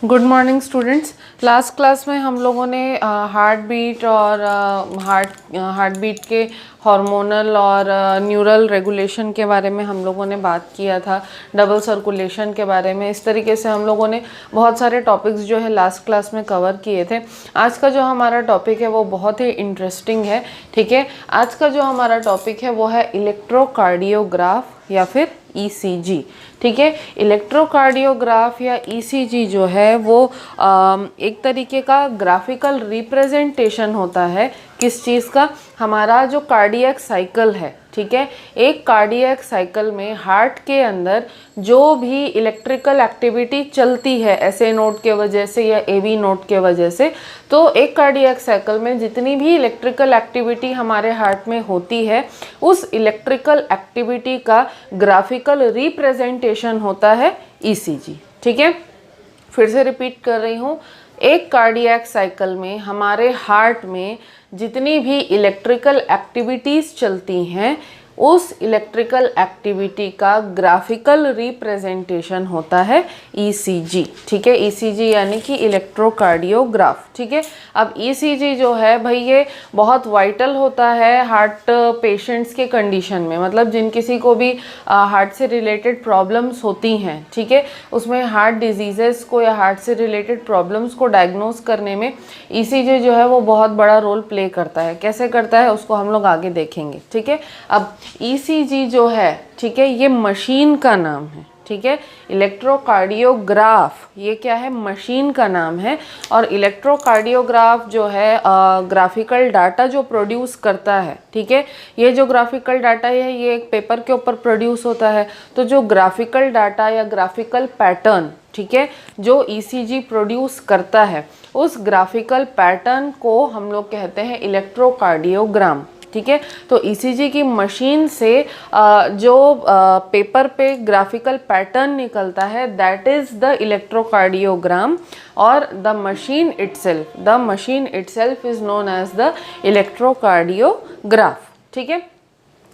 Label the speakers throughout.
Speaker 1: Good morning students. Last class में हम लोगों ने हार्ट बीट और हार्ट बीट के हार्मोनल और न्यूरल रेगुलेशन के बारे में हम लोगों ने बात किया था, डबल सर्कुलेशन के बारे में। इस तरीके से हम लोगों ने बहुत सारे टॉपिक्स जो है लास्ट क्लास में कवर किए थे। आज का जो हमारा टॉपिक है वो बहुत ही इंटरेस्टिंग है। ठीक है, आज का जो हमारा टॉपिक है वो है इलेक्ट्रोकार्डियोग्राफ या फिर ECG। ठीक है, इलेक्ट्रोकार्डियोग्राफ या ECG जो है वो एक तरीके का ग्राफिकल रिप्रेजेंटेशन होता है। किस चीज़ का? हमारा जो कार्डियक साइकिल है। ठीक है, एक कार्डियक साइकिल में हार्ट के अंदर जो भी इलेक्ट्रिकल एक्टिविटी चलती है SA नोड के वजह से या AV नोड के वजह से, तो एक कार्डियक साइकिल में जितनी भी इलेक्ट्रिकल एक्टिविटी हमारे हार्ट में होती है उस इलेक्ट्रिकल एक्टिविटी का ग्राफिकल रिप्रेजेंटेशन होता है ECG। ठीक है, फिर से रिपीट कर रही हूँ, एक कार्डियक साइकिल में हमारे हार्ट में जितनी भी इलेक्ट्रिकल एक्टिविटीज़ चलती हैं उस इलेक्ट्रिकल एक्टिविटी का ग्राफिकल रिप्रेजेंटेशन होता है ECG। ठीक है, ECG यानी कि इलेक्ट्रोकार्डियोग्राफ। ठीक है, अब ECG जो है भाई ये बहुत वाइटल होता है हार्ट पेशेंट्स के कंडीशन में, मतलब जिन किसी को भी हार्ट से रिलेटेड प्रॉब्लम्स होती हैं। ठीक है, उसमें हार्ट डिजीज़ेस को या हार्ट से रिलेटेड प्रॉब्लम्स को डायग्नोज करने में ECG जो है वो बहुत बड़ा रोल प्ले करता है। कैसे करता है उसको हम लोग आगे देखेंगे। ठीक है, अब ECG जो है, ठीक है, ये मशीन का नाम है। ठीक है, इलेक्ट्रोकार्डियोग्राफ ये क्या है? मशीन का नाम है। और इलेक्ट्रोकार्डियोग्राफ जो है ग्राफिकल डाटा जो प्रोड्यूस करता है। ठीक है, ये जो ग्राफिकल डाटा है ये एक पेपर के ऊपर प्रोड्यूस होता है। तो जो ग्राफिकल डाटा या ग्राफिकल पैटर्न, ठीक है, जो ECG प्रोड्यूस करता है उस ग्राफिकल पैटर्न को हम लोग कहते हैं इलेक्ट्रोकार्डियोग्राम। ठीक है, तो ECG की मशीन से जो पेपर पे ग्राफिकल पैटर्न निकलता है दैट इज द इलेक्ट्रोकार्डियोग्राम। और the machine itself is known as the electrocardiograph. ठीक है,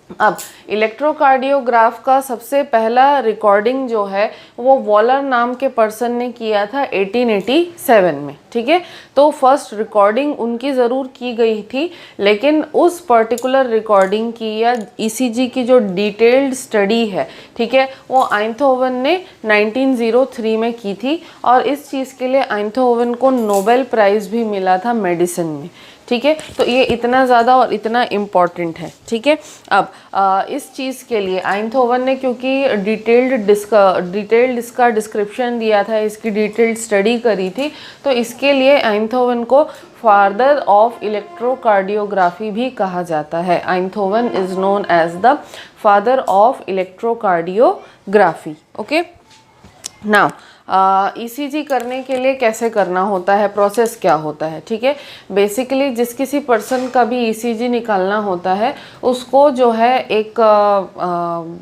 Speaker 1: अब इलेक्ट्रोकार्डियोग्राफ का सबसे पहला रिकॉर्डिंग जो है वो वॉलर नाम के पर्सन ने किया था 1887 में। ठीक है, तो फर्स्ट रिकॉर्डिंग उनकी ज़रूर की गई थी, लेकिन उस पर्टिकुलर रिकॉर्डिंग की या ECG की जो डिटेल्ड स्टडी है, ठीक है, वो आइंथहोवन ने 1903 में की थी। और इस चीज़ के लिए आइंथहोवन को नोबेल प्राइज़ भी मिला था मेडिसिन में। ठीक है, तो ये इतना ज़्यादा और इतना इम्पॉर्टेंट है। ठीक है, अब इस चीज़ के लिए आइंथहोवन ने क्योंकि डिटेल्ड इसका डिस्क्रिप्शन दिया था, इसकी डिटेल्ड स्टडी करी थी, तो इसके लिए आइंथहोवन को फादर ऑफ इलेक्ट्रोकार्डियोग्राफी भी कहा जाता है। Einthoven is known as the father of electrocardiography. Okay, now ECG करने के लिए कैसे करना होता है, प्रोसेस क्या होता है? ठीक है, बेसिकली जिस किसी पर्सन का भी ECG निकालना होता है उसको जो है एक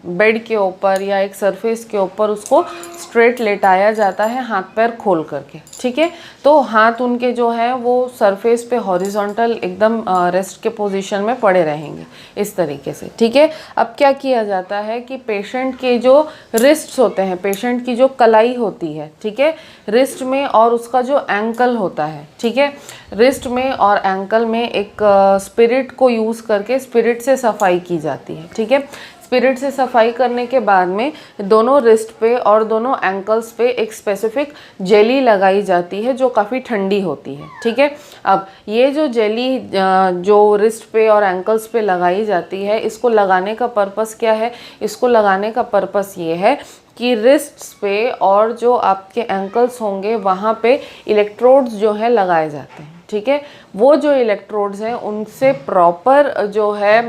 Speaker 1: बेड के ऊपर या एक सरफेस के ऊपर उसको स्ट्रेट लेटाया जाता है हाथ पैर खोल करके। ठीक है, तो हाथ उनके जो है वो सरफेस पे हॉरिजॉन्टल एकदम रेस्ट के पोजीशन में पड़े रहेंगे इस तरीके से। ठीक है, अब क्या किया जाता है कि पेशेंट के जो रिस्ट्स होते हैं, पेशेंट की जो कलाई होती है, ठीक है, रिस्ट में और उसका जो एंकल होता है, ठीक है, रिस्ट में और एंकल में एक स्पिरिट को यूज़ करके स्पिरिट से सफाई की जाती है। ठीक है, स्पिरिट से सफाई करने के बाद में दोनों रिस्ट पे और दोनों एंकल्स पे एक स्पेसिफिक जेली लगाई जाती है जो काफ़ी ठंडी होती है। ठीक है, अब ये जो जेली जो रिस्ट पे और एंकल्स पे लगाई जाती है, इसको लगाने का पर्पस क्या है? इसको लगाने का पर्पस ये है कि रिस्ट्स पे और जो आपके एंकल्स होंगे वहाँ पे इलेक्ट्रोड्स जो है लगाए जाते हैं। ठीक है, वो जो इलेक्ट्रोड्स हैं उनसे प्रॉपर जो है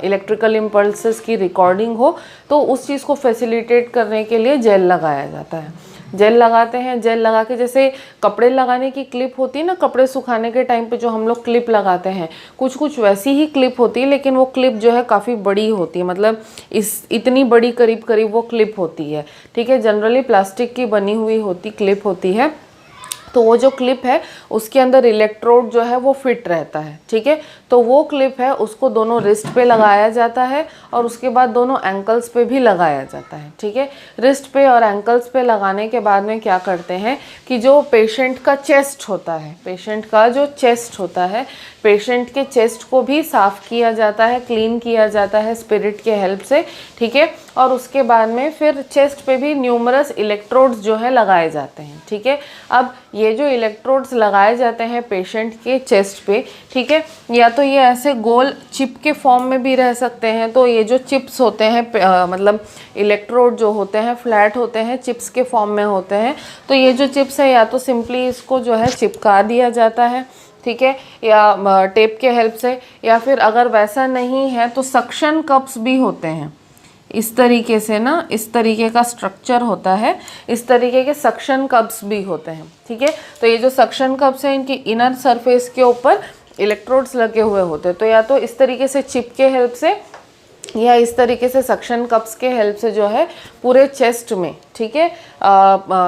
Speaker 1: इलेक्ट्रिकल इम्पल्सेस की रिकॉर्डिंग हो, तो उस चीज़ को फैसिलिटेट करने के लिए जेल लगाया जाता है। जेल लगाते हैं, जेल लगा के जैसे कपड़े लगाने की क्लिप होती है ना, कपड़े सुखाने के टाइम पे जो हम लोग क्लिप लगाते हैं, कुछ वैसी ही क्लिप होती है, लेकिन वो क्लिप जो है काफ़ी बड़ी होती है, मतलब इतनी बड़ी करीब करीब वो क्लिप होती है। ठीक है, जनरली प्लास्टिक की बनी हुई क्लिप होती है। तो वो जो क्लिप है उसके अंदर इलेक्ट्रोड जो है वो फिट रहता है, ठीक है। तो वो क्लिप है उसको दोनों रिस्ट पे लगाया जाता है और उसके बाद दोनों एंकल्स पे भी लगाया जाता है, ठीक है। रिस्ट पे और एंकल्स पे लगाने के बाद में क्या करते हैं कि जो पेशेंट का चेस्ट होता है, पेशेंट का जो चेस्ट होता है, पेशेंट के चेस्ट को भी साफ़ किया जाता है, क्लीन किया जाता है स्पिरिट के हेल्प से, ठीक है। और उसके बाद में फिर चेस्ट पे भी न्यूमरस इलेक्ट्रोड्स जो है लगाए जाते हैं, ठीक है। अब ये जो इलेक्ट्रोड्स लगाए जाते हैं पेशेंट के चेस्ट पे, ठीक है, या तो ये ऐसे गोल चिप के फॉर्म में भी रह सकते हैं। तो ये जो चिप्स होते हैं मतलब इलेक्ट्रोड जो होते हैं फ्लैट होते हैं, चिप्स के फॉर्म में होते हैं। तो ये जो चिप्स है या तो सिंपली इसको जो है चिपका दिया जाता है, ठीक है, या टेप के हेल्प से, या फिर अगर वैसा नहीं है तो सक्शन कप्स भी होते हैं इस तरीके से ना, इस तरीके का स्ट्रक्चर होता है, इस तरीके के सक्शन कप्स भी होते हैं, ठीक है। तो ये जो सक्शन कप्स हैं इनकी इनर सरफेस के ऊपर इलेक्ट्रोड्स लगे हुए होते हैं। तो या तो इस तरीके से चिप के हेल्प से या इस तरीके से सक्शन कप्स के हेल्प से जो है पूरे चेस्ट में, ठीक है,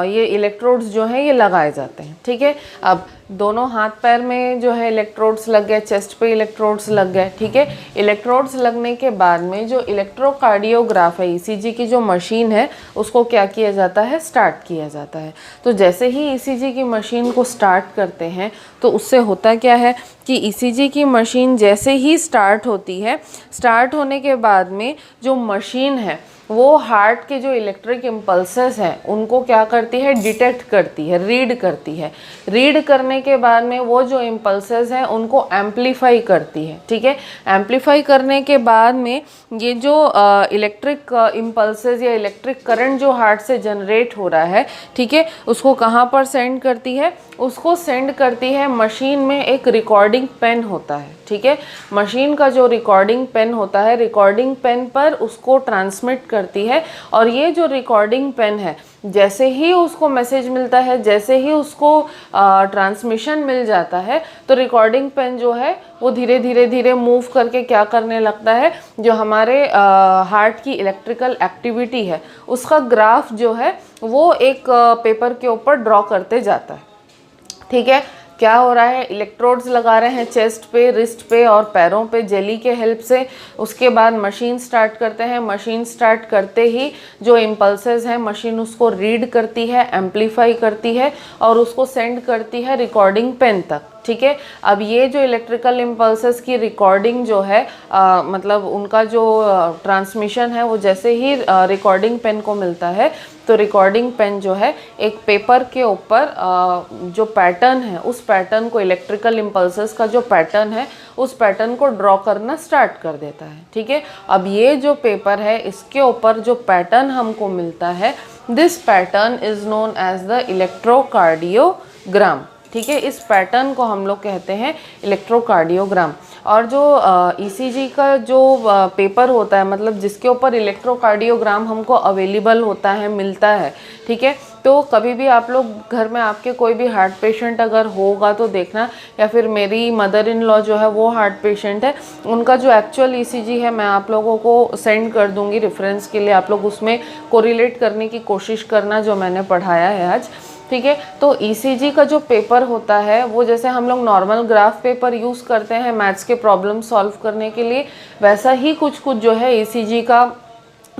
Speaker 1: ये इलेक्ट्रोड्स जो हैं ये लगाए जाते हैं, ठीक है। अब दोनों हाथ पैर में जो है इलेक्ट्रोड्स लग गए, चेस्ट पे इलेक्ट्रोड्स लग गए, ठीक है। इलेक्ट्रोड्स लगने के बाद में जो इलेक्ट्रोकार्डियोग्राफ है, ईसीजी की जो मशीन है, उसको क्या किया जाता है, स्टार्ट किया जाता है। तो जैसे ही ईसीजी की मशीन को स्टार्ट करते हैं तो उससे होता क्या है कि ईसीजी की मशीन जैसे ही स्टार्ट होती है, स्टार्ट होने के बाद में जो मशीन है वो हार्ट के जो इलेक्ट्रिक इम्पल्सेस हैं उनको क्या करती है, डिटेक्ट करती है, रीड करती है। रीड करने के बाद में वो जो इम्पल्सेस हैं उनको एम्पलीफाई करती है, ठीक है। एम्पलीफाई करने के बाद में ये जो इलेक्ट्रिक इम्पल्सेस या इलेक्ट्रिक करंट जो हार्ट से जनरेट हो रहा है, ठीक है, उसको कहाँ पर सेंड करती है, उसको सेंड करती है मशीन में एक रिकॉर्डिंग पेन होता है, ठीक है। मशीन का जो रिकॉर्डिंग पेन होता है, रिकॉर्डिंग पेन पर उसको ट्रांसमिट करती है। और ये जो रिकॉर्डिंग पेन है, जैसे ही उसको मैसेज मिलता है, जैसे ही उसको ट्रांसमिशन मिल जाता है, तो रिकॉर्डिंग पेन जो है वो धीरे धीरे धीरे मूव करके क्या करने लगता है, जो हमारे हार्ट की इलेक्ट्रिकल एक्टिविटी है उसका ग्राफ जो है वो एक पेपर के ऊपर ड्रॉ करते जाता है, ठीक है। क्या हो रहा है, इलेक्ट्रोड्स लगा रहे हैं चेस्ट पे, रिस्ट पे और पैरों पे जेली के हेल्प से। उसके बाद मशीन स्टार्ट करते हैं। मशीन स्टार्ट करते ही जो इम्पल्सेस हैं मशीन उसको रीड करती है, एम्पलीफाई करती है और उसको सेंड करती है रिकॉर्डिंग पेन तक, ठीक है। अब ये जो इलेक्ट्रिकल इम्पल्सेस की रिकॉर्डिंग जो है मतलब उनका जो ट्रांसमिशन है वो जैसे ही रिकॉर्डिंग पेन को मिलता है तो रिकॉर्डिंग पेन जो है एक पेपर के ऊपर जो पैटर्न है उस पैटर्न को, इलेक्ट्रिकल इम्पल्सेस का जो पैटर्न है उस पैटर्न को ड्रॉ करना स्टार्ट कर देता है, ठीक है। अब ये जो पेपर है इसके ऊपर जो पैटर्न हमको मिलता है, this pattern is known as the electrocardiogram, ठीक है। इस पैटर्न को हम लोग कहते हैं इलेक्ट्रोकार्डियोग्राम। और जो ईसीजी का जो पेपर होता है, मतलब जिसके ऊपर इलेक्ट्रोकार्डियोग्राम हमको अवेलेबल होता है, मिलता है, ठीक है। तो कभी भी आप लोग घर में आपके कोई भी हार्ट पेशेंट अगर होगा तो देखना, या फिर मेरी मदर इन लॉ जो है वो हार्ट पेशेंट है, उनका जो एक्चुअल ईसीजी है मैं आप लोगों को सेंड कर दूंगी रेफरेंस के लिए। आप लोग उसमें कोरिलेट करने की कोशिश करना जो मैंने पढ़ाया है आज, ठीक है। तो ईसीजी का जो पेपर होता है वो जैसे हम लोग नॉर्मल ग्राफ पेपर यूज़ करते हैं मैथ्स के प्रॉब्लम सॉल्व करने के लिए, वैसा ही कुछ जो है ईसीजी का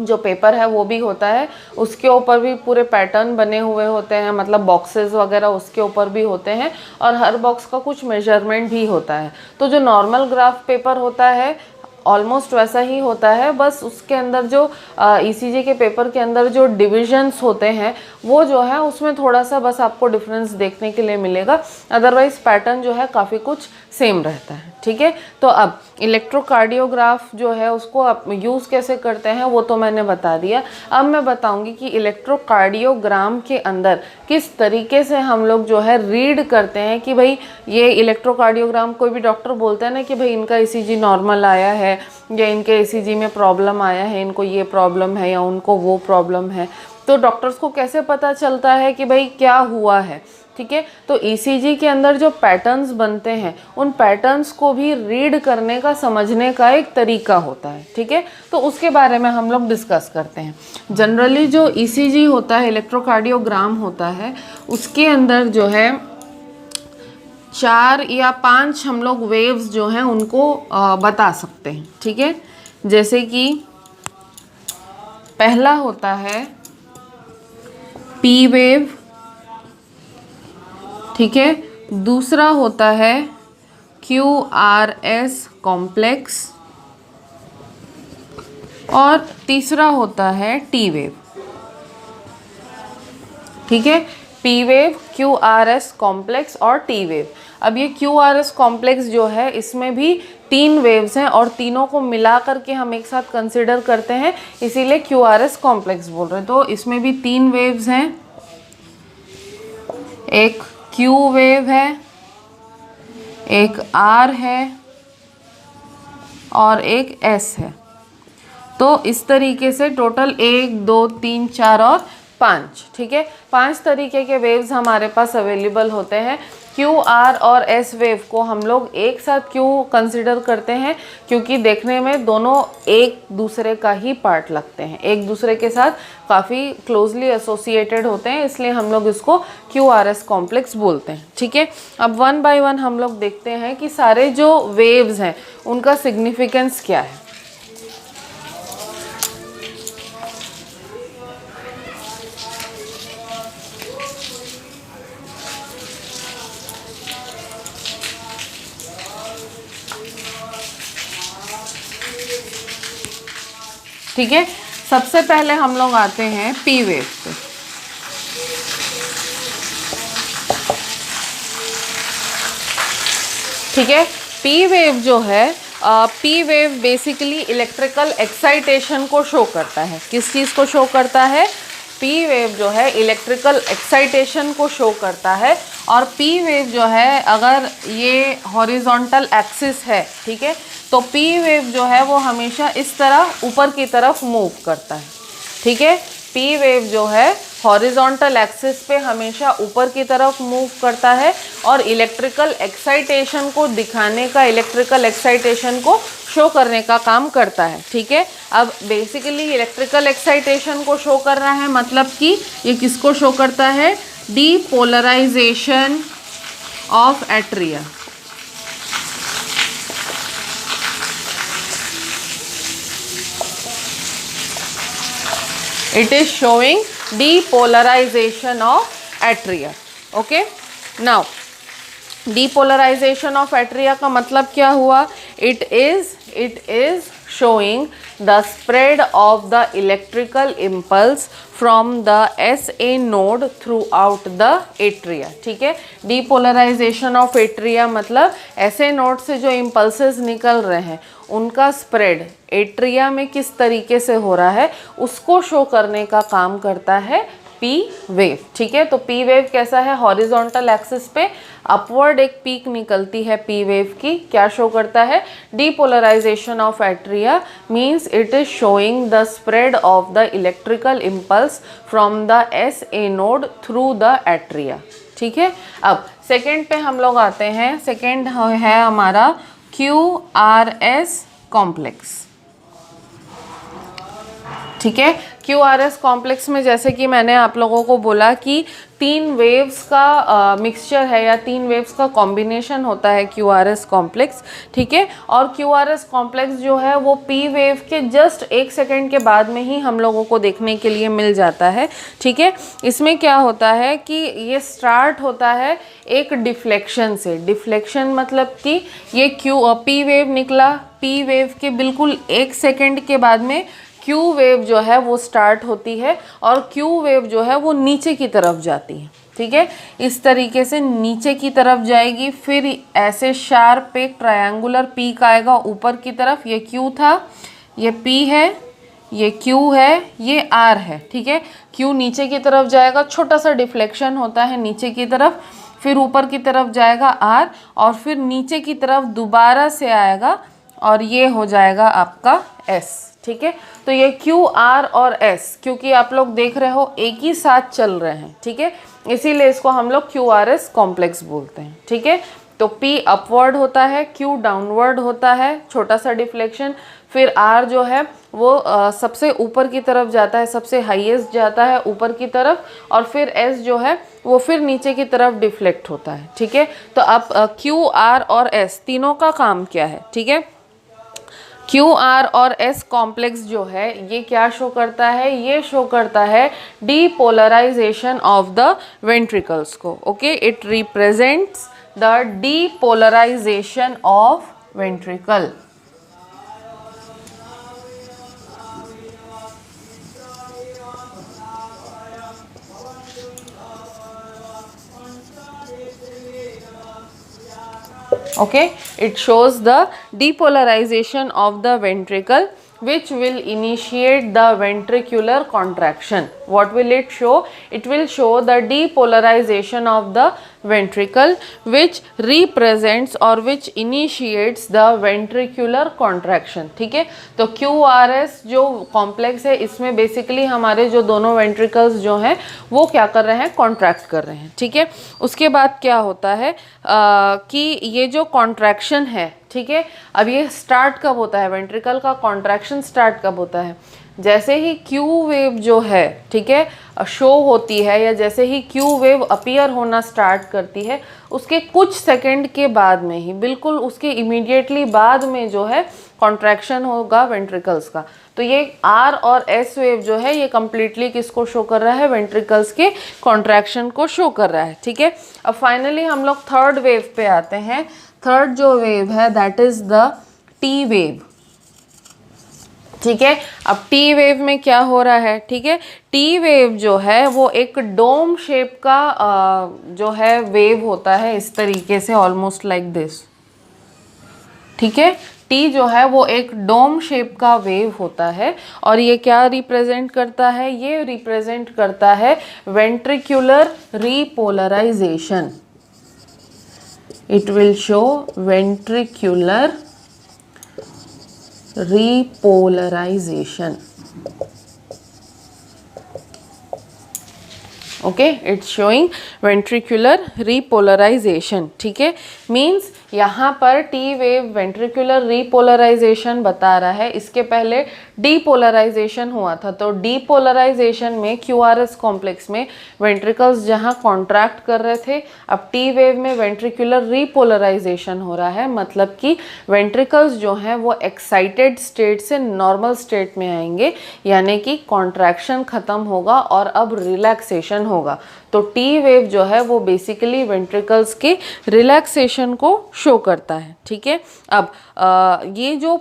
Speaker 1: जो पेपर है वो भी होता है। उसके ऊपर भी पूरे पैटर्न बने हुए होते हैं, मतलब बॉक्सेस वगैरह उसके ऊपर भी होते हैं और हर बॉक्स का कुछ मेजरमेंट भी होता है। तो जो नॉर्मल ग्राफ पेपर होता है ऑलमोस्ट वैसा ही होता है, बस उसके अंदर जो ईसीजी के पेपर के अंदर जो डिविजन्स होते हैं वो जो है उसमें थोड़ा सा बस आपको डिफरेंस देखने के लिए मिलेगा, अदरवाइज पैटर्न जो है काफ़ी कुछ सेम रहता है, ठीक है। तो अब इलेक्ट्रोकार्डियोग्राफ जो है उसको आप यूज़ कैसे करते हैं वो तो मैंने बता दिया। अब मैं बताऊंगी कि इलेक्ट्रोकार्डियोग्राम के अंदर किस तरीके से हम लोग जो है रीड करते हैं कि भाई ये इलेक्ट्रोकार्डियोग्राम, कोई भी डॉक्टर बोलता है ना कि भाई इनका ईसीजी नॉर्मल आया है या इनके ईसीजी में प्रॉब्लम आया है, इनको ये प्रॉब्लम है या उनको वो प्रॉब्लम है, तो डॉक्टर्स को कैसे पता चलता है कि भाई क्या हुआ है, ठीक है। तो ईसीजी के अंदर जो पैटर्न्स बनते हैं उन पैटर्न्स को भी रीड करने का, समझने का एक तरीका होता है, ठीक है। तो उसके बारे में हम लोग डिस्कस करते हैं। जनरली जो ईसीजी होता है, इलेक्ट्रोकार्डियोग्राम होता है, उसके अंदर जो है 4 या 5 हम लोग वेव्स जो हैं उनको बता सकते हैं, ठीक है। जैसे कि पहला होता है पी वेव, ठीक है। दूसरा होता है QRS कॉम्प्लेक्स और तीसरा होता है टी वेव, ठीक है। पी वेव, QRS कॉम्प्लेक्स और टी वेव। अब ये QRS कॉम्प्लेक्स जो है इसमें भी 3 वेव्स हैं और तीनों को मिला करके हम एक साथ कंसिडर करते हैं, इसीलिए QRS कॉम्प्लेक्स बोल रहे हैं। तो इसमें भी 3 वेव्स हैं, एक Q वेव है, एक R है और एक S है। तो इस तरीके से टोटल 1 2 3 4 और 5, ठीक है। 5 तरीके के वेव्स हमारे पास अवेलेबल होते हैं। Q, R और S वेव को हम लोग एक साथ क्यों कंसिडर करते हैं? क्योंकि देखने में दोनों एक दूसरे का ही पार्ट लगते हैं, एक दूसरे के साथ काफ़ी क्लोजली एसोसिएटेड होते हैं, इसलिए हम लोग इसको QRS कॉम्प्लेक्स बोलते हैं, ठीक है। अब 1 बाय 1 हम लोग देखते हैं कि सारे जो वेव्स हैं उनका सिग्निफिकेंस क्या है। ठीक है, सबसे पहले हम लोग आते हैं पी वेव पे। ठीक है, पी वेव जो है, P wave basically electrical excitation को शो करता है। किस चीज़ को शो करता है? पी वेव जो है इलेक्ट्रिकल एक्साइटेशन को शो करता है। और पी वेव जो है, अगर ये हॉरिजॉन्टल एक्सिस है, ठीक है, तो पी वेव जो है वो हमेशा इस तरह ऊपर की तरफ मूव करता है, ठीक है। पी वेव जो है हॉरिजॉन्टल एक्सिस पे हमेशा ऊपर की तरफ मूव करता है और इलेक्ट्रिकल एक्साइटेशन को दिखाने का, इलेक्ट्रिकल एक्साइटेशन को शो करने का काम करता है, ठीक है। अब बेसिकली इलेक्ट्रिकल एक्साइटेशन को शो कर रहा है, मतलब कि ये किसको शो करता है? Depolarisation of atria. It is showing depolarization of atria. Okay, now depolarization of atria का मतलब क्या हुआ? It is showing the spread of the electrical impulse from the SA node throughout the atria. ठीक है, depolarization of atria मतलब SA node से जो impulses निकल रहे हैं उनका स्प्रेड एट्रिया में किस तरीके से हो रहा है उसको शो करने का काम करता है पी वेव, ठीक है। तो पी वेव कैसा है? हॉरिजॉन्टल एक्सिस पे अपवर्ड एक पीक निकलती है पी वेव की, क्या शो करता है? Depolarisation of atria means it is showing the spread of the electrical impulse from the SA node through the atria, ठीक है। अब सेकेंड पे हम लोग आते हैं। सेकेंड है हमारा QRS कॉम्प्लेक्स, ठीक है। QRS कॉम्प्लेक्स में जैसे कि मैंने आप लोगों को बोला कि 3 वेव्स का मिक्सचर है या 3 वेव्स का कॉम्बिनेशन होता है QRS कॉम्प्लेक्स, ठीक है। और QRS कॉम्प्लेक्स जो है वो P वेव के जस्ट 1 सेकेंड के बाद में ही हम लोगों को देखने के लिए मिल जाता है, ठीक है। इसमें क्या होता है कि ये स्टार्ट होता है एक डिफ्लेक्शन से। डिफ्लेक्शन मतलब कि ये P वेव निकला, P वेव के बिल्कुल 1 सेकेंड के बाद में Q वेव जो है वो स्टार्ट होती है और Q वेव जो है वो नीचे की तरफ जाती है, ठीक है। इस तरीके से नीचे की तरफ जाएगी, फिर ऐसे शार्प एक ट्रायंगुलर पीक आएगा ऊपर की तरफ। ये Q था, ये P है, ये Q है, ये R है, ठीक है। Q नीचे की तरफ जाएगा, छोटा सा डिफ्लेक्शन होता है नीचे की तरफ, फिर ऊपर की तरफ जाएगा R और फिर नीचे की तरफ दोबारा से आएगा और ये हो जाएगा आपका S, ठीक है। तो ये Q, R और S क्योंकि आप लोग देख रहे हो एक ही साथ चल रहे हैं, ठीक है, इसीलिए इसको हम लोग QRS कॉम्प्लेक्स बोलते हैं, ठीक है। तो P अपवर्ड होता है, Q डाउनवर्ड होता है, छोटा सा डिफ्लेक्शन, फिर R जो है वो सबसे ऊपर की तरफ जाता है, सबसे हाईएस्ट जाता है ऊपर की तरफ, और फिर S जो है वो फिर नीचे की तरफ डिफ्लेक्ट होता है, ठीक है। तो अब क्यू आर और एस तीनों का काम क्या है, ठीक है। क्यू आर और एस कॉम्प्लेक्स जो है ये क्या शो करता है, ये शो करता है डीपोलराइजेशन ऑफ द वेंट्रिकल्स को, okay. It represents the depolarisation of ventricle. Okay, it shows the depolarization of the ventricle which will initiate the ventricular contraction. What will it show? It will show the depolarization of the ventricle which represents or which initiates the ventricular contraction, ठीक है। तो QRS जो complex है इसमें basically हमारे जो दोनों ventricles जो हैं वो क्या कर रहे हैं, कॉन्ट्रैक्ट कर रहे हैं, ठीक है। उसके बाद क्या होता है कि ये जो कॉन्ट्रैक्शन है, ठीक है, अब ये स्टार्ट कब होता है, वेंट्रिकल का कॉन्ट्रैक्शन स्टार्ट कब होता है, जैसे ही क्यू वेव जो है, ठीक है, शो होती है या जैसे ही क्यू वेव अपीयर होना स्टार्ट करती है उसके कुछ सेकंड के बाद में ही, बिल्कुल उसके इमीडिएटली बाद में जो है कॉन्ट्रैक्शन होगा वेंट्रिकल्स का। तो ये आर और एस वेव जो है ये कम्प्लीटली किसको शो कर रहा है, वेंट्रिकल्स के कॉन्ट्रैक्शन को शो कर रहा है, ठीक है। अब फाइनली हम लोग थर्ड वेव पे आते हैं। थर्ड जो वेव है that is the T wave, ठीक है। अब टी वेव में क्या हो रहा है, ठीक है, टी वेव जो है वो एक डोम शेप का जो है वेव होता है, इस तरीके से ऑलमोस्ट लाइक दिस, ठीक है। टी जो है वो एक डोम शेप का वेव होता है और ये क्या रिप्रेजेंट करता है, ये रिप्रेजेंट करता है ventricular repolarisation. It will show ventricular repolarization. Okay, it's showing ventricular repolarization, ठीक है। मीन्स यहाँ पर टी वेव वेंट्रिकुलर रीपोलराइजेशन बता रहा है, इसके पहले डीपोलराइजेशन हुआ था। तो डीपोलराइजेशन में क्यूआरएस कॉम्प्लेक्स में वेंट्रिकल्स जहाँ कॉन्ट्रैक्ट कर रहे थे, अब टी वेव में वेंट्रिकुलर रीपोलराइजेशन हो रहा है, मतलब कि वेंट्रिकल्स जो हैं वो एक्साइटेड स्टेट से नॉर्मल स्टेट में आएंगे, यानी कि कॉन्ट्रैक्शन खत्म होगा और अब रिलैक्सेशन होगा। तो टी वेव जो है वो बेसिकली वेंट्रिकल्स के रिलैक्सेशन को शो करता है, ठीक है। अब ये जो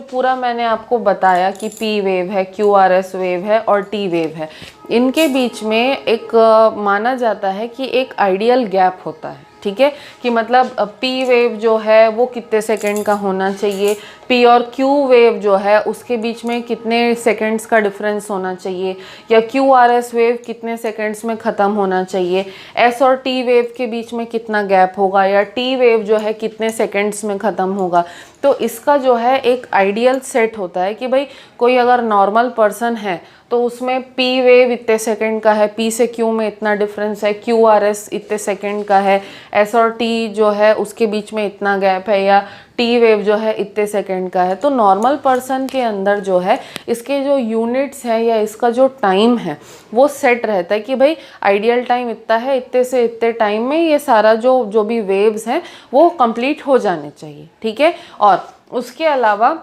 Speaker 1: पूरा मैंने आपको बताया कि पी वेव है, क्यूआरएस वेव है और टी वेव है, इनके बीच में एक माना जाता है कि एक आइडियल गैप होता है, ठीक है, कि मतलब पी वेव जो है वो कितने सेकंड का होना चाहिए, पी और क्यू वेव जो है उसके बीच में कितने सेकंड्स का डिफरेंस होना चाहिए, या क्यू आर एस वेव कितने सेकंड्स में ख़त्म होना चाहिए, एस और टी वेव के बीच में कितना गैप होगा, या टी वेव जो है कितने सेकंड्स में ख़त्म होगा। तो इसका जो है एक आइडियल सेट होता है कि भाई कोई अगर नॉर्मल पर्सन है तो उसमें पी वेव इतने सेकंड का है, पी से क्यू में इतना डिफरेंस है, क्यू आर एस इतने सेकंड का है, एस और टी जो है उसके बीच में इतना गैप है, या टी वेव जो है इतने सेकंड का है। तो नॉर्मल पर्सन के अंदर जो है इसके जो यूनिट्स हैं या इसका जो टाइम है वो सेट रहता है कि भाई आइडियल टाइम इतना है, इतने से इतने टाइम में ये सारा जो भी वेव्स हैं वो कंप्लीट हो जाने चाहिए, ठीक है। और उसके अलावा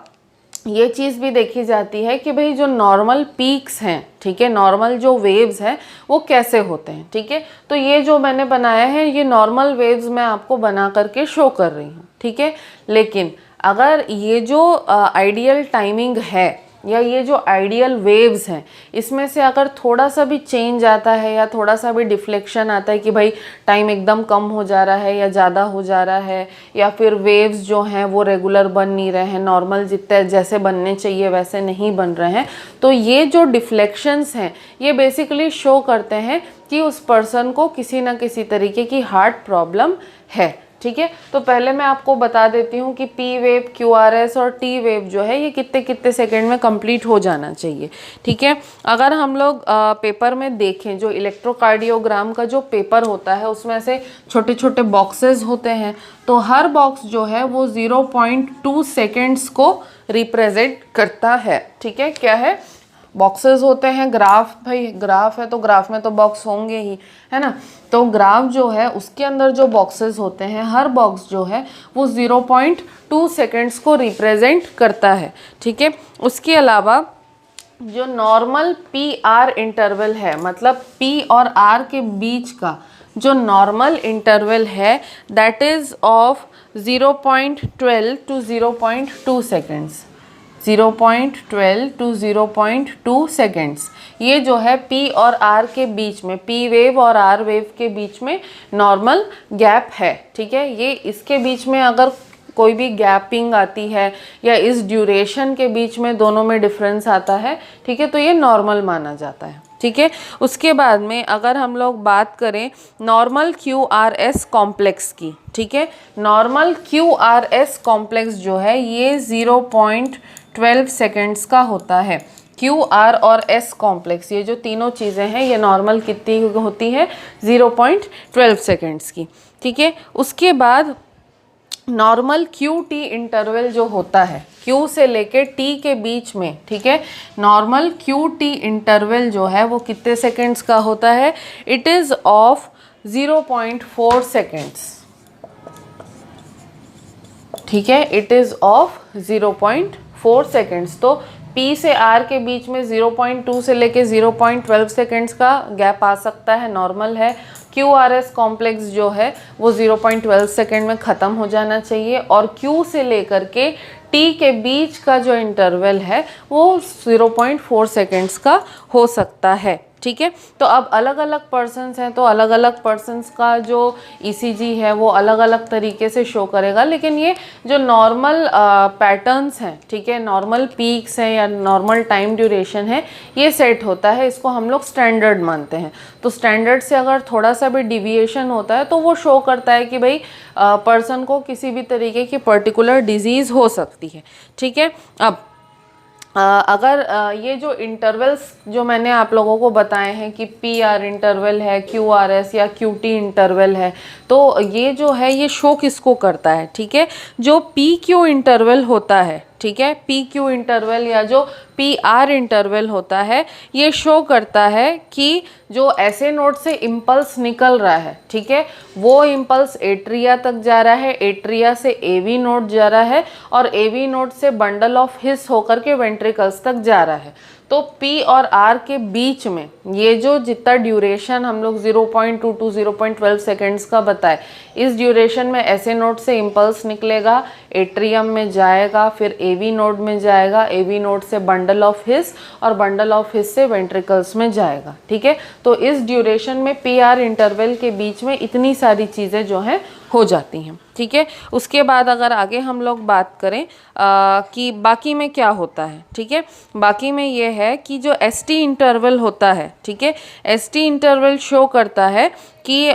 Speaker 1: ये चीज़ भी देखी जाती है कि भाई जो नॉर्मल पीक्स हैं, ठीक है, नॉर्मल जो वेव्स हैं वो कैसे होते हैं, ठीक है। तो ये जो मैंने बनाया है ये नॉर्मल वेव्स मैं आपको बना करके शो कर रही हूँ, ठीक है। लेकिन अगर ये जो आइडियल टाइमिंग है या ये जो आइडियल वेव्स हैं इसमें से अगर थोड़ा सा भी चेंज आता है या थोड़ा सा भी डिफ्लेक्शन आता है कि भाई टाइम एकदम कम हो जा रहा है या ज़्यादा हो जा रहा है, या फिर वेव्स जो हैं वो रेगुलर बन नहीं रहे हैं, नॉर्मल जितने जैसे बनने चाहिए वैसे नहीं बन रहे हैं, तो ये जो डिफ्लेक्शंस हैं ये बेसिकली शो करते हैं कि उस पर्सन को किसी ना किसी तरीके की हार्ट प्रॉब्लम है, ठीक है। तो पहले मैं आपको बता देती हूँ कि P wave, Q R S और टी वेव जो है ये कितने कितने सेकंड में कंप्लीट हो जाना चाहिए, ठीक है। अगर हम लोग पेपर में देखें, जो इलेक्ट्रोकार्डियोग्राम का जो पेपर होता है उसमें से छोटे छोटे बॉक्सेस होते हैं, तो हर बॉक्स जो है वो 0.2 सेकेंड्स को रिप्रेजेंट करता है, ठीक है। क्या है, बॉक्सेस होते हैं, ग्राफ, भाई ग्राफ है तो ग्राफ में तो बॉक्स होंगे ही, है ना। तो ग्राफ जो है उसके अंदर जो बॉक्सेस होते हैं, हर बॉक्स जो है वो 0.2 सेकेंड्स को रिप्रेजेंट करता है, ठीक है। उसके अलावा जो नॉर्मल पी आर इंटरवल है, मतलब पी और आर के बीच का जो नॉर्मल इंटरवल है, that is of 0.12 to 0.2 seconds, 0.12 to 0.2 seconds. ये जो है पी और आर के बीच में, पी वेव और आर वेव के बीच में नॉर्मल गैप है, ठीक है। ये इसके बीच में अगर कोई भी गैपिंग आती है या इस ड्यूरेशन के बीच में दोनों में डिफरेंस आता है, ठीक है, तो ये नॉर्मल माना जाता है, ठीक है। उसके बाद में अगर हम लोग बात करें नॉर्मल QRS कॉम्प्लेक्स की, ठीक है, नॉर्मल QRS कॉम्प्लेक्स जो है ये 0.12 सेकेंड्स का होता है। QR और S कॉम्प्लेक्स, ये जो तीनों चीज़ें हैं, ये नॉर्मल कितनी होती है, 0.12 सेकेंड्स की, ठीक है। उसके बाद नॉर्मल QT इंटरवल जो होता है, Q से लेके T के बीच में, ठीक है, नॉर्मल QT इंटरवल जो है वो कितने सेकेंड्स का होता है, इट इज़ ऑफ 0.4 सेकेंड्स, ठीक है, इट इज़ ऑफ 0.4 सेकेंड्स। तो P से R के बीच में 0.2 से लेके 0.12 सेकेंड्स का गैप आ सकता है, नॉर्मल है। QRS कॉम्प्लेक्स जो है वो 0.12 सेकेंड में ख़त्म हो जाना चाहिए, और Q से लेकर के T के बीच का जो इंटरवल है वो 0.4 सेकेंड्स का हो सकता है, ठीक है। तो अब अलग अलग पर्सन्स हैं तो अलग अलग पर्सन्स का जो ECG है वो अलग अलग तरीके से शो करेगा, लेकिन ये जो नॉर्मल पैटर्न्स हैं, ठीक है, नॉर्मल पीक्स हैं या नॉर्मल टाइम ड्यूरेशन है, ये सेट होता है, इसको हम लोग स्टैंडर्ड मानते हैं। तो स्टैंडर्ड से अगर थोड़ा सा भी डिविएशन होता है तो वो शो करता है कि भाई पर्सन को किसी भी तरीके की पर्टिकुलर डिजीज़ हो सकती है, ठीक है। अब अगर ये जो इंटरवल्स जो मैंने आप लोगों को बताए हैं कि PR इंटरवल है, QRS या QT इंटरवल है, तो ये जो है ये शो किसको करता है, ठीक है। जो PQ इंटरवल होता है, ठीक है, PQ इंटरवल या जो PR इंटरवल होता है, ये शो करता है कि जो ऐसे नोड से इम्पल्स निकल रहा है, ठीक है, वो इम्पल्स एट्रिया तक जा रहा है, एट्रिया से AV नोड जा रहा है, और AV नोड से बंडल ऑफ हिस होकर के वेंट्रिकल्स तक जा रहा है। तो P और R के बीच में ये जो जितना ड्यूरेशन हम लोग 0.2 टू 0.12 सेकेंड्स का बताए, इस ड्यूरेशन में ऐसे नोड से इम्पल्स निकलेगा, एट्रियम में जाएगा, फिर AV नोड में जाएगा, AV नोड से बंडल ऑफ हिस, और बंडल ऑफ हिस से वेंट्रिकल्स में जाएगा, ठीक है। तो इस ड्यूरेशन में PR इंटरवल के बीच में इतनी सारी चीज़ें जो हैं हो जाती हैं, ठीक है। उसके बाद अगर आगे हम लोग बात करें कि बाकी में क्या होता है, ठीक है, बाकी में ये है कि जो ST इंटरवल होता है, ठीक है, ST इंटरवल शो करता है कि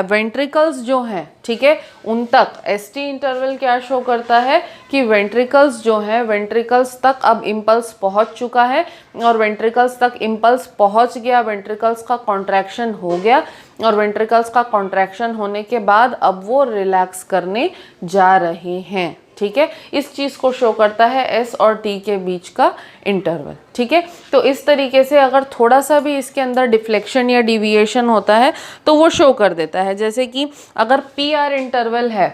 Speaker 1: वेंट्रिकल्स जो हैं, ठीक है, उन तक ST इंटरवल क्या शो करता है कि वेंट्रिकल्स जो हैं, वेंट्रिकल्स तक अब इम्पल्स पहुंच चुका है, और वेंट्रिकल्स तक इम्पल्स पहुंच गया, वेंट्रिकल्स का कॉन्ट्रैक्शन हो गया, और वेंट्रिकल्स का कॉन्ट्रैक्शन होने के बाद अब वो रिलैक्स करने जा रहे हैं, ठीक है। इस चीज़ को शो करता है S और T के बीच का इंटरवल, ठीक है। तो इस तरीके से अगर थोड़ा सा भी इसके अंदर डिफ्लेक्शन या डिविएशन होता है तो वो शो कर देता है। जैसे कि अगर PR इंटरवल है,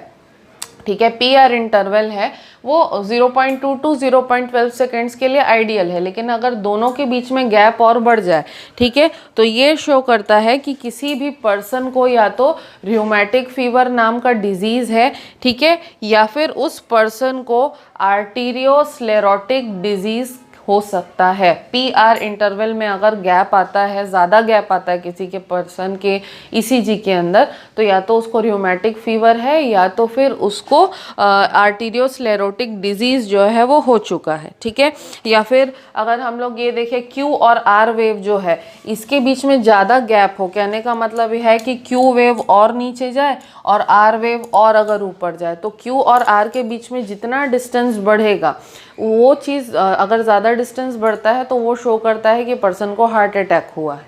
Speaker 1: ठीक है, PR इंटरवल है वो 0.2 टू 0.12 सेकेंड्स के लिए आइडियल है, लेकिन अगर दोनों के बीच में गैप और बढ़ जाए, ठीक है, तो ये शो करता है कि किसी भी पर्सन को या तो रियोमैटिक फीवर नाम का डिजीज़ है, ठीक है, या फिर उस पर्सन को आर्टीरियोस्क्लेरोटिक डिजीज़ हो सकता है। PR इंटरवल में अगर गैप आता है, ज़्यादा गैप आता है किसी के पर्सन के ECG के अंदर, तो या तो उसको रियोमैटिक फीवर है या तो फिर उसको आर्टीरियोस्क्लेरोटिक डिजीज़ जो है वो हो चुका है, ठीक है। या फिर अगर हम लोग ये देखें Q और R वेव जो है इसके बीच में ज़्यादा गैप हो, कहने का मतलब यह है कि Q वेव और नीचे जाए और R वेव और अगर ऊपर जाए, तो Q और R के बीच में जितना डिस्टेंस बढ़ेगा वो चीज़ अगर ज़्यादा डिस्टेंस बढ़ता है तो वो शो करता है कि पर्सन को हार्ट अटैक हुआ है,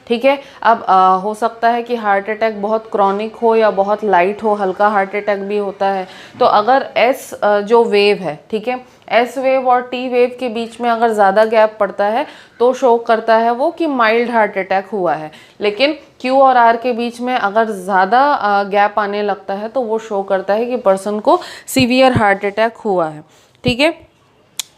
Speaker 1: ठीक है। अब हो सकता है कि हार्ट अटैक बहुत क्रॉनिक हो या बहुत लाइट हो, हल्का हार्ट अटैक भी होता है। तो अगर एस जो वेव है, ठीक है, एस वेव और टी वेव के बीच में अगर ज़्यादा गैप पड़ता है तो शो करता है वो कि माइल्ड हार्ट अटैक हुआ है। लेकिन क्यू और आर के बीच में अगर ज़्यादा गैप आने लगता है तो वो शो करता है कि पर्सन को सीवियर हार्ट अटैक हुआ है, ठीक है।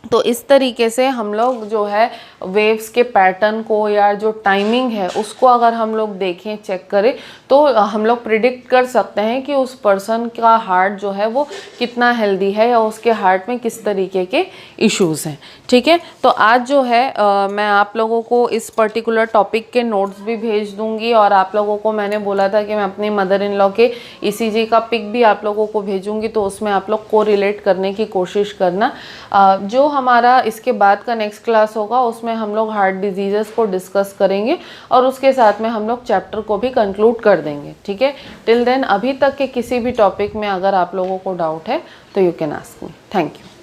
Speaker 1: तो इस तरीके से हम लोग जो है वेव्स के पैटर्न को या जो टाइमिंग है उसको अगर हम लोग देखें, चेक करें, तो हम लोग प्रिडिक्ट कर सकते हैं कि उस पर्सन का हार्ट जो है वो कितना हेल्दी है या उसके हार्ट में किस तरीके के इश्यूज़ हैं, ठीक है। तो आज जो है मैं आप लोगों को इस पर्टिकुलर टॉपिक के नोट्स भी भेज दूंगी, और आप लोगों को मैंने बोला था कि मैं अपनी मदर इन लॉ के ईसीजी का पिक भी आप लोगों को भेजूंगी, तो उसमें आप लोग को रिलेट करने की कोशिश करना। जो हमारा इसके बाद का नेक्स्ट क्लास होगा उसमें हम लोग हार्ट डिजीज़ेस को डिस्कस करेंगे और उसके साथ में हम लोग चैप्टर को भी कंक्लूड कर देंगे, ठीक है। टिल देन अभी तक के किसी भी टॉपिक में अगर आप लोगों को डाउट है तो you can ask me. Thank you.